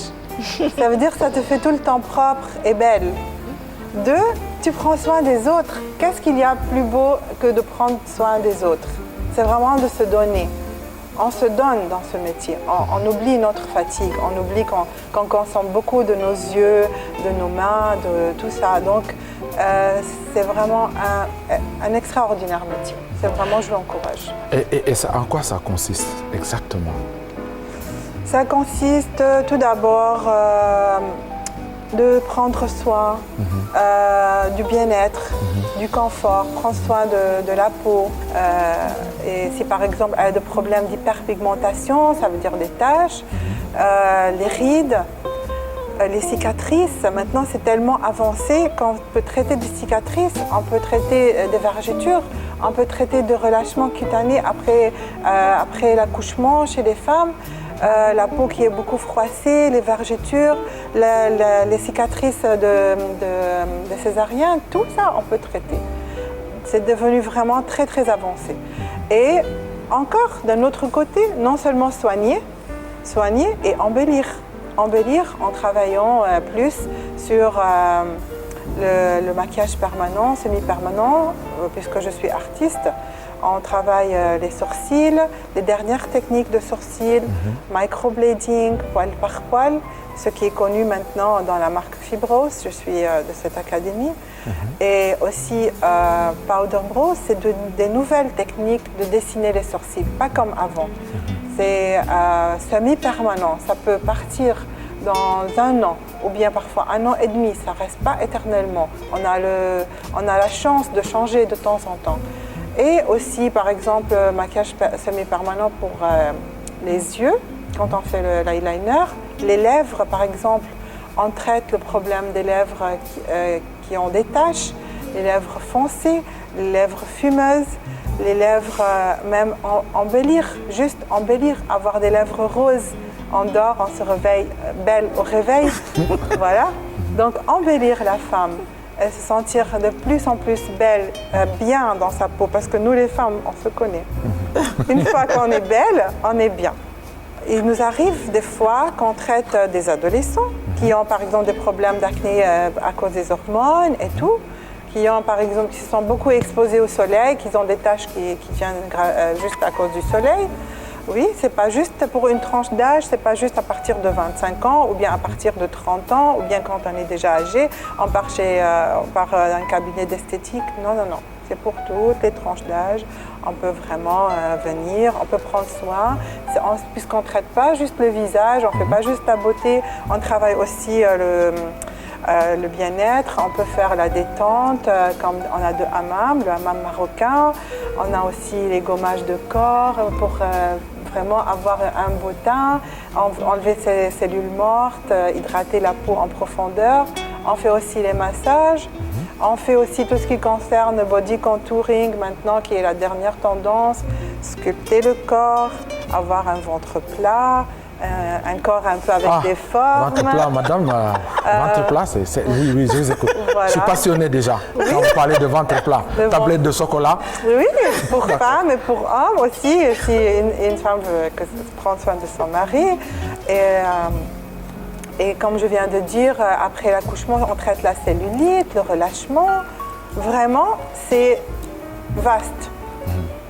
Ça veut dire que ça te fait tout le temps propre et belle. 2, tu prends soin des autres. Qu'est-ce qu'il y a plus beau que de prendre soin des autres? C'est vraiment de se donner. On se donne dans ce métier, on oublie notre fatigue, on oublie qu'on consomme beaucoup de nos yeux, de nos mains, de tout ça. Donc, c'est vraiment un extraordinaire métier. C'est vraiment, je l'encourage. Et ça, en quoi ça consiste exactement? Ça consiste tout d'abord de prendre soin du bien-être, du confort, prendre soin de la peau. Et si par exemple elle a des problèmes d'hyperpigmentation, ça veut dire des taches, les rides, les cicatrices. Maintenant c'est tellement avancé qu'on peut traiter des cicatrices, on peut traiter des vergetures, On peut traiter de relâchement cutané après l'accouchement chez les femmes. La peau qui est beaucoup froissée, les vergetures, les cicatrices de césarienne, tout ça on peut traiter. C'est devenu vraiment très très avancé. Et encore d'un autre côté, non seulement soigner et embellir. Embellir en travaillant plus sur le maquillage permanent, semi-permanent, puisque je suis artiste. On travaille les sourcils, les dernières techniques de sourcils, microblading, poil par poil, ce qui est connu maintenant dans la marque Fibros, je suis de cette académie. Et aussi Powder Brow, c'est des nouvelles techniques de dessiner les sourcils, pas comme avant. C'est semi-permanent, ça peut partir dans 1 an ou bien parfois 1 an et demi, ça ne reste pas éternellement. On a la chance de changer de temps en temps. Et aussi, par exemple, maquillage semi-permanent pour les yeux, quand on fait l'eyeliner. Les lèvres, par exemple, on traite le problème des lèvres qui ont des taches, les lèvres foncées, les lèvres fumeuses, les lèvres même embellir, juste embellir, avoir des lèvres roses. On dort, on se réveille belle au réveil. Voilà. Donc, embellir la femme. Et se sentir de plus en plus belle, bien dans sa peau, parce que nous les femmes, on se connaît. Une fois qu'on est belle, on est bien. Il nous arrive des fois qu'on traite des adolescents qui ont par exemple des problèmes d'acné à cause des hormones et tout, qui ont par exemple qui se sont beaucoup exposés au soleil, qui ont des taches qui viennent juste à cause du soleil. Oui, c'est pas juste pour une tranche d'âge, c'est pas juste à partir de 25 ans ou bien à partir de 30 ans ou bien quand on est déjà âgé, on part dans un cabinet d'esthétique. Non, non, non. C'est pour toutes les tranches d'âge. On peut vraiment venir, on peut prendre soin. Puisqu'on ne traite pas juste le visage, on ne fait pas juste la beauté, on travaille aussi le bien-être, on peut faire la détente, comme on a le hammam marocain. On a aussi les gommages de corps pour vraiment avoir un beau teint, enlever ses cellules mortes, hydrater la peau en profondeur. On fait aussi les massages. On fait aussi tout ce qui concerne le body contouring maintenant, qui est la dernière tendance. Sculpter le corps, avoir un ventre plat, un corps un peu avec des formes. Ventre plat, madame, ventre plat, oui, je vous écoute. Voilà. Je suis passionnée déjà quand vous parlez de ventre plat. Tablette de chocolat. Oui, pour femmes et pour hommes aussi. Si une femme veut prendre soin de son mari. Et comme je viens de dire, après l'accouchement, on traite la cellulite, le relâchement. Vraiment, c'est vaste.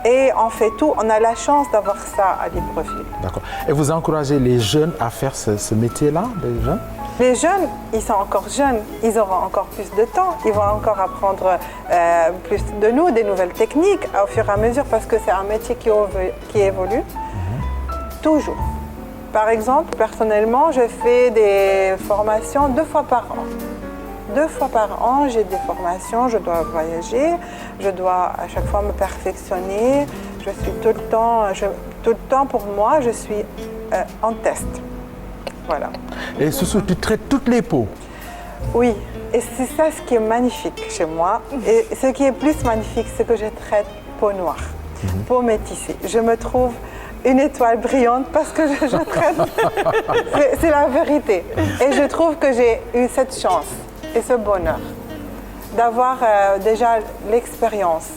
Et on fait tout. On a la chance d'avoir ça à Libreville. D'accord. Et vous encouragez les jeunes à faire ce métier-là, les jeunes? Les jeunes, ils sont encore jeunes. Ils auront encore plus de temps. Ils vont encore apprendre plus de nous, des nouvelles techniques au fur et à mesure, parce que c'est un métier qui évolue toujours. Par exemple, personnellement, je fais des formations 2 fois par an. 2 fois par an, j'ai des formations, je dois voyager, je dois à chaque fois me perfectionner. Je suis tout le temps pour moi, je suis en test. Voilà. Et Soussou, tu traites toutes les peaux? Oui, et c'est ça ce qui est magnifique chez moi. Et ce qui est plus magnifique, c'est que je traite peau noire, peau métissée. Je me trouve une étoile brillante parce que je traite. C'est la vérité. Et je trouve que j'ai eu cette chance et ce bonheur d'avoir déjà l'expérience.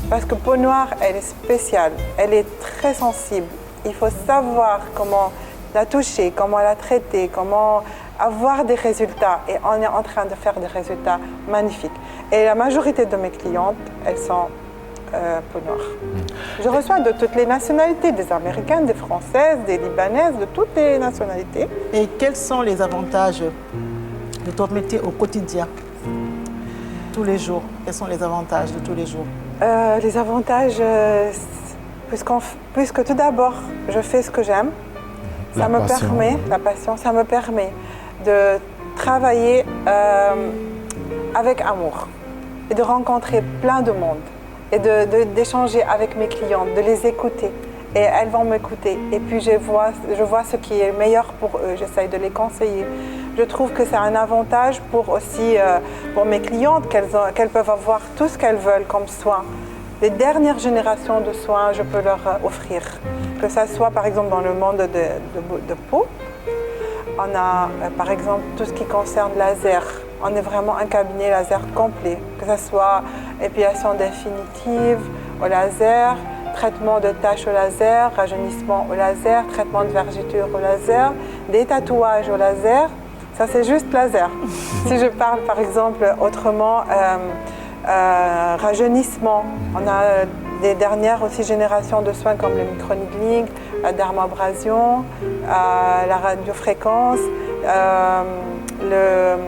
Parce que peau noire, elle est spéciale, elle est très sensible. Il faut savoir comment la toucher, comment la traiter, comment avoir des résultats. Et on est en train de faire des résultats magnifiques. Et la majorité de mes clientes, elles sont peau noire. Je reçois de toutes les nationalités, des Américaines, des Françaises, des Libanaises, de toutes les nationalités. Et quels sont les avantages de ton métier au quotidien, tous les jours? Quels sont les avantages de tous les jours? Les avantages, puisque tout d'abord, je fais ce que j'aime, ça me permet de travailler avec amour et de rencontrer plein de monde et d'échanger avec mes clientes, de les écouter. Et elles vont m'écouter. Et puis je vois ce qui est meilleur pour eux. J'essaye de les conseiller. Je trouve que c'est un avantage pour mes clientes qu'elles peuvent avoir tout ce qu'elles veulent comme soin les dernières générations de soins, je peux leur offrir. Que ça soit par exemple dans le monde de peau. On a par exemple tout ce qui concerne laser. On est vraiment un cabinet laser complet. Que ce soit épilation définitive au laser, traitement de taches au laser, rajeunissement au laser, traitement de vergeture au laser, des tatouages au laser. Ça, c'est juste laser. Si je parle, par exemple, autrement, rajeunissement, on a des dernières aussi générations de soins comme le microneedling, la dermabrasion, la radiofréquence, le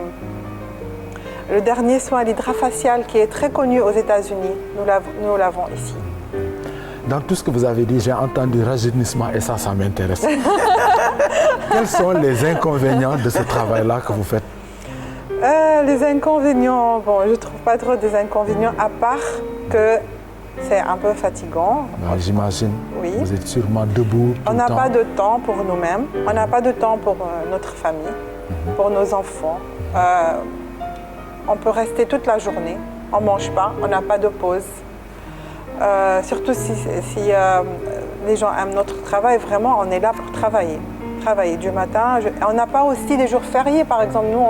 dernier soin, l'hydrafacial, qui est très connu aux États-Unis. Nous l'avons ici. Dans tout ce que vous avez dit, j'ai entendu rajeunissement et ça m'intéresse. Quels sont les inconvénients de ce travail-là que vous faites? Les inconvénients, bon, je ne trouve pas trop des inconvénients, à part que c'est un peu fatigant. J'imagine. Oui. Vous êtes sûrement debout tout On le n'a temps. pas de temps pour nous-mêmes, on n'a pas de temps pour notre famille, pour nos enfants. On peut rester toute la journée, on ne mange pas, on n'a pas de pause. Surtout si les gens aiment notre travail, vraiment, on est là pour travailler du matin. On n'a pas aussi des jours fériés, par exemple. Nous,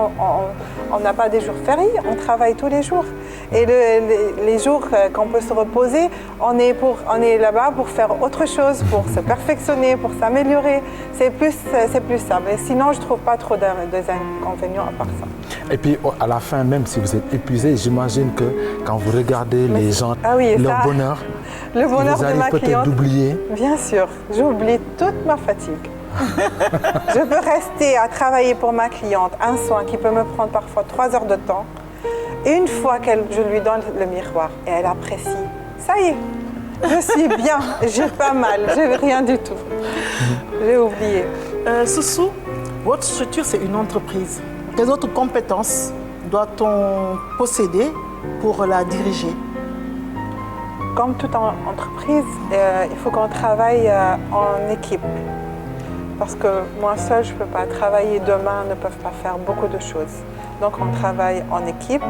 on n'a pas des jours fériés, on travaille tous les jours. Et les jours qu'on peut se reposer, on est là-bas pour faire autre chose, pour se perfectionner, pour s'améliorer. C'est plus ça. Mais sinon, je ne trouve pas trop d'inconvénients à part ça. Et puis, à la fin, même si vous êtes épuisé, j'imagine que quand vous regardez les gens, leur bonheur, le bonheur vous de ma arrive peut-être cliente, d'oublier. Bien sûr, j'oublie toute ma fatigue. Je peux rester à travailler pour ma cliente un soin qui peut me prendre parfois 3 heures de temps. Et une fois que je lui donne le miroir et elle apprécie, ça y est, je suis bien, j'ai pas mal, j'ai rien du tout. J'ai oublié. Soussou, votre structure, c'est une entreprise. Quelles autres compétences doit-on posséder pour la diriger? Comme toute entreprise, il faut qu'on travaille en équipe. Parce que moi seule, je ne peux pas travailler. Demain, ne peuvent pas faire beaucoup de choses. Donc, on travaille en équipe.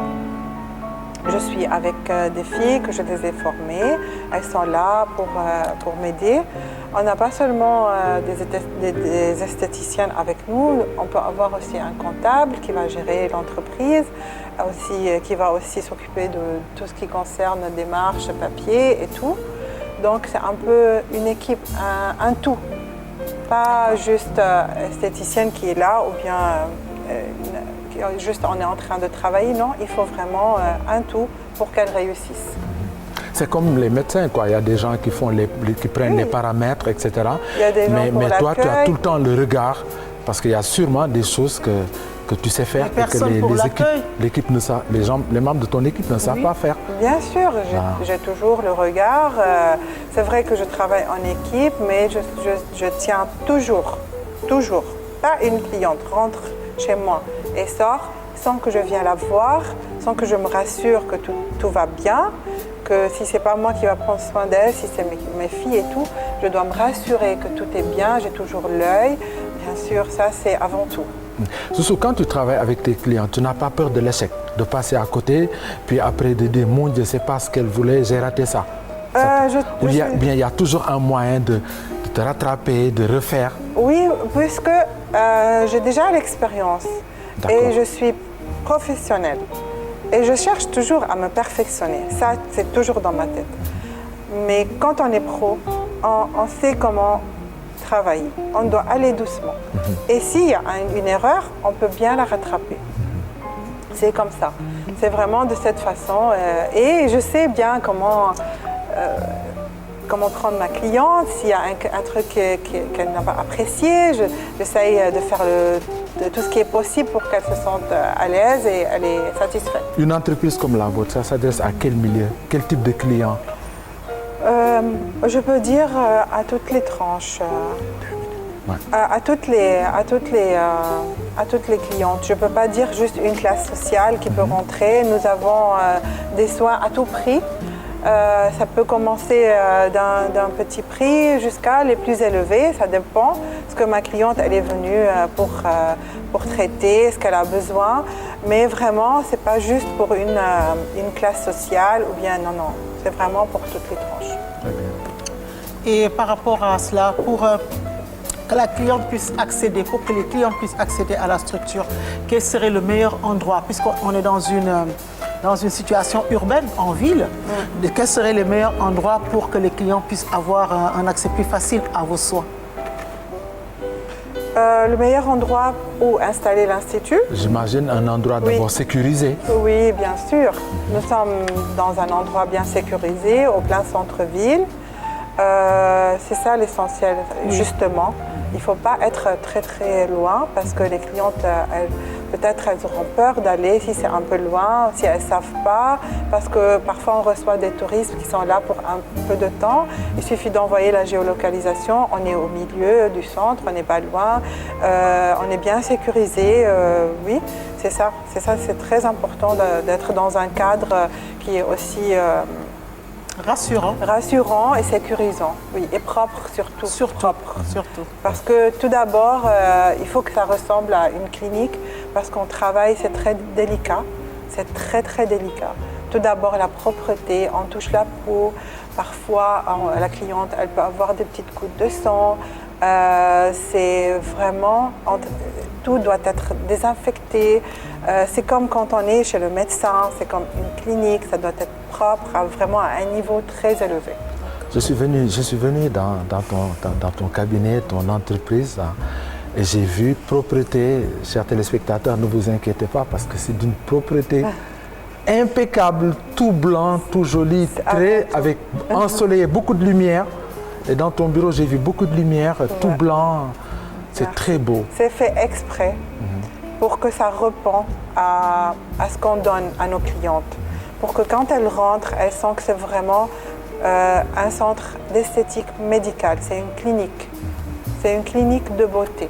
Je suis avec des filles que je les ai formées. Elles sont là pour m'aider. On n'a pas seulement des esthéticiennes avec nous. On peut avoir aussi un comptable qui va gérer l'entreprise, qui va aussi s'occuper de tout ce qui concerne démarches, papier et tout. Donc, c'est un peu une équipe, un tout. Pas juste esthéticienne qui est là ou bien juste on est en train de travailler. Non, il faut vraiment un tout pour qu'elle réussisse. C'est comme les médecins, quoi. Il y a des gens qui prennent les paramètres, etc. Il y a des gens mais toi, tu as tout le temps le regard, parce qu'il y a sûrement des choses que tu sais faire et que les membres de ton équipe ne savent pas faire. Bien sûr, j'ai toujours le regard. C'est vrai que je travaille en équipe, mais je tiens toujours, pas une cliente rentre chez moi et sort sans que je vienne la voir, sans que je me rassure que tout va bien, que si c'est pas moi qui va prendre soin d'elle, si c'est mes filles et tout, je dois me rassurer que tout est bien, j'ai toujours l'œil. Bien sûr, ça c'est avant tout. Soussou, quand tu travailles avec tes clients, tu n'as pas peur de l'échec, de passer à côté, puis après de dire, mon Dieu, c'est pas ce qu'elle voulait, j'ai raté ça. Il y a toujours un moyen de te rattraper, de refaire. Oui, puisque j'ai déjà l'expérience et je suis professionnelle. Et je cherche toujours à me perfectionner. Ça, c'est toujours dans ma tête. Mais quand on est pro, on sait comment travailler. On doit aller doucement. Et s'il y a une erreur, on peut bien la rattraper. C'est comme ça. C'est vraiment de cette façon. Et je sais bien comment prendre ma cliente. S'il y a un truc qu'elle n'a pas apprécié, j'essaye de faire de tout ce qui est possible pour qu'elle se sente à l'aise et elle est satisfaite. Une entreprise comme la vôtre, ça s'adresse à quel milieu? Quel type de client? Je peux dire à toutes les tranches, à toutes les clientes. Je ne peux pas dire juste une classe sociale qui peut rentrer. Nous avons des soins à tout prix. Ça peut commencer d'un petit prix jusqu'à les plus élevés, ça dépend. Parce que ma cliente, elle est venue pour traiter ce qu'elle a besoin. Mais vraiment, ce n'est pas juste pour une classe sociale ou bien non. Ce C'est vraiment pour toutes les tranches. Et par rapport à cela, pour que la cliente puisse accéder, pour que les clients puissent accéder à la structure, quel serait le meilleur endroit, puisqu'on est dans une situation urbaine, en ville, quels seraient les meilleurs endroits pour que les clients puissent avoir un accès plus facile à vos soins? Le meilleur endroit où installer l'Institut? J'imagine un endroit d'abord sécurisé. Oui, bien sûr. Nous sommes dans un endroit bien sécurisé, au plein centre-ville. C'est ça l'essentiel, justement. Il ne faut pas être très très loin parce que les clientes, peut-être elles auront peur d'aller si c'est un peu loin, si elles ne savent pas, parce que parfois on reçoit des touristes qui sont là pour un peu de temps. Il suffit d'envoyer la géolocalisation, on est au milieu du centre, on n'est pas loin, on est bien sécurisé, oui, c'est ça, c'est très important d'être dans un cadre qui est aussi... Rassurant et sécurisant, oui, et propre surtout. Surtout. Parce que tout d'abord, il faut que ça ressemble à une clinique, parce qu'on travaille, c'est très délicat, c'est très très délicat. Tout d'abord, la propreté, on touche la peau, parfois la cliente, elle peut avoir des petites gouttes de sang, c'est vraiment, tout doit être désinfecté. C'est comme quand on est chez le médecin, c'est comme une clinique, ça doit être propre, vraiment à un niveau très élevé. Je suis venu dans ton cabinet, ton entreprise, hein, et j'ai vu propreté. Chers téléspectateurs, ne vous inquiétez pas parce que c'est d'une propreté impeccable, tout blanc, tout joli, très avec ensoleillé, beaucoup de lumière. Et dans ton bureau, j'ai vu beaucoup de lumière, tout blanc. C'est très beau. C'est fait exprès pour que ça répond à ce qu'on donne à nos clientes. Pour que quand elles rentrent, elles sentent que c'est vraiment un centre d'esthétique médicale. C'est une clinique. C'est une clinique de beauté.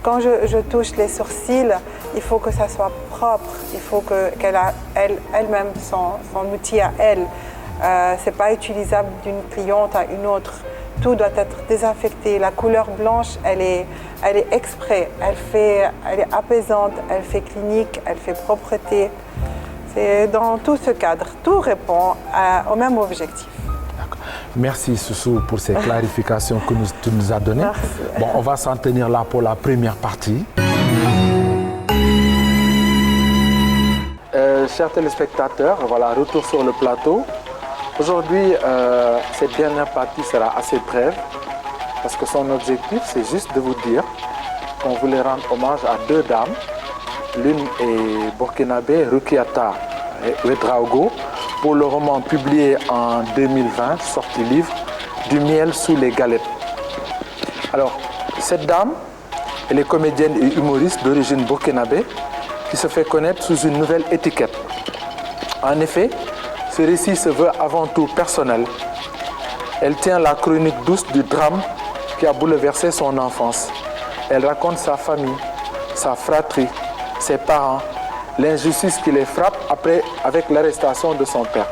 Quand je touche les sourcils, il faut que ça soit propre. Il faut qu'elle ait elle-même son outil à elle. Ce n'est pas utilisable d'une cliente à une autre. Tout doit être désinfecté. La couleur blanche, elle est exprès. Elle est apaisante, elle fait clinique, elle fait propreté. C'est dans tout ce cadre. Tout répond au même objectif. Merci Soussou pour ces clarifications que tu nous as données. Merci. Bon, on va s'en tenir là pour la première partie. Chers téléspectateurs, voilà, retour sur le plateau. Aujourd'hui, cette dernière partie sera assez brève parce que son objectif, c'est juste de vous dire qu'on voulait rendre hommage à deux dames. L'une est burkinabé, Rukiata Ouedraogo, pour le roman publié en 2020, sorti livre, Du miel sous les galettes. Alors, cette dame, elle est comédienne et humoriste d'origine burkinabé qui se fait connaître sous une nouvelle étiquette. En effet, ce récit se veut avant tout personnel. Elle tient la chronique douce du drame qui a bouleversé son enfance. Elle raconte sa famille, sa fratrie, ses parents, l'injustice qui les frappe avec l'arrestation de son père.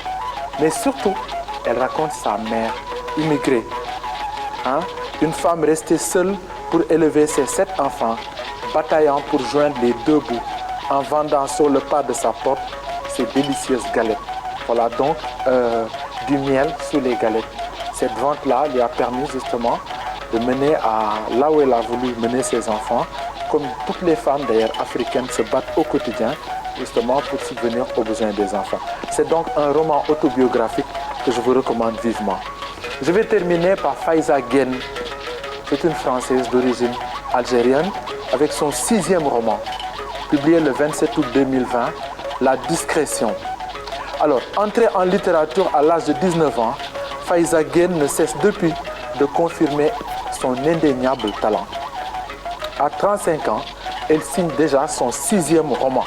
Mais surtout, elle raconte sa mère, immigrée. Une femme restée seule pour élever ses 7 enfants, bataillant pour joindre les deux bouts, en vendant sur le pas de sa porte ses délicieuses galettes. Voilà donc du miel sous les galettes. Cette vente-là lui a permis justement de mener à là où elle a voulu mener ses enfants, comme toutes les femmes d'ailleurs africaines se battent au quotidien justement pour subvenir aux besoins des enfants. C'est donc un roman autobiographique que je vous recommande vivement. Je vais terminer par Faiza Guène. C'est une Française d'origine algérienne avec son 6e roman, publié le 27 août 2020, La Discrétion. Alors, entrée en littérature à l'âge de 19 ans, Faiza Guène ne cesse depuis de confirmer son indéniable talent. À 35 ans, elle signe déjà son 6e roman.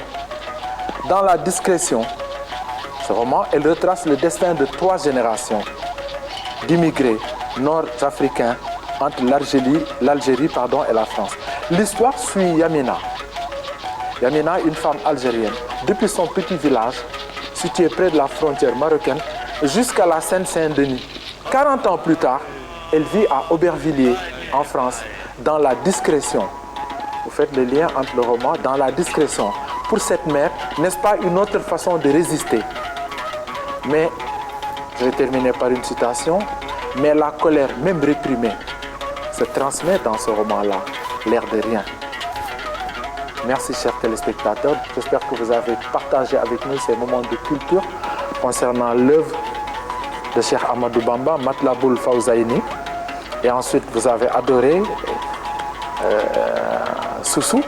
Dans La Discrétion, ce roman, elle retrace le destin de 3 générations d'immigrés nord-africains entre l'Algérie et la France. L'histoire suit Yamina. Yamina, une femme algérienne, depuis son petit village, situé près de la frontière marocaine, jusqu'à la Seine-Saint-Denis. 40 ans plus tard, elle vit à Aubervilliers, en France, dans La Discrétion. Vous faites le lien entre le roman, Dans La Discrétion. Pour cette mère, n'est-ce pas une autre façon de résister? Mais Je vais terminer par une citation. Mais la colère, même réprimée, se transmet dans ce roman-là, l'air de rien. Merci, chers téléspectateurs. J'espère que vous avez partagé avec nous ces moments de culture concernant l'œuvre de Cheikh Ahmadou Bamba, Matlaboul Fawzaïni. Et ensuite, vous avez adoré Soussou.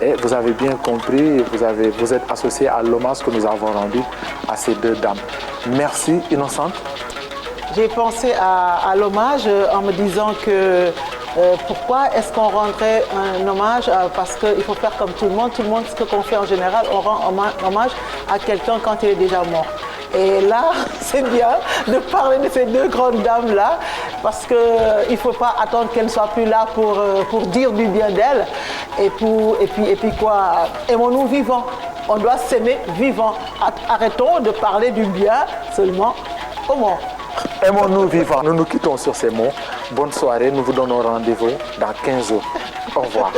Et vous avez bien compris, vous êtes associé à l'hommage que nous avons rendu à ces deux dames. Merci, Innocente. J'ai pensé à l'hommage en me disant que pourquoi est-ce qu'on rendrait un hommage parce qu'il faut faire comme tout le monde, ce qu'on fait en général, on rend hommage à quelqu'un quand il est déjà mort. Et là, c'est bien de parler de ces deux grandes dames-là, parce qu'il ne faut pas attendre qu'elles ne soient plus là pour dire du bien d'elles. Et puis quoi, aimons-nous vivants. On doit s'aimer vivants. Arrêtons de parler du bien seulement aux morts. Aimons-nous vivants. Nous nous quittons sur ces mots. Bonne soirée. Nous vous donnons rendez-vous dans 15 jours. Au revoir.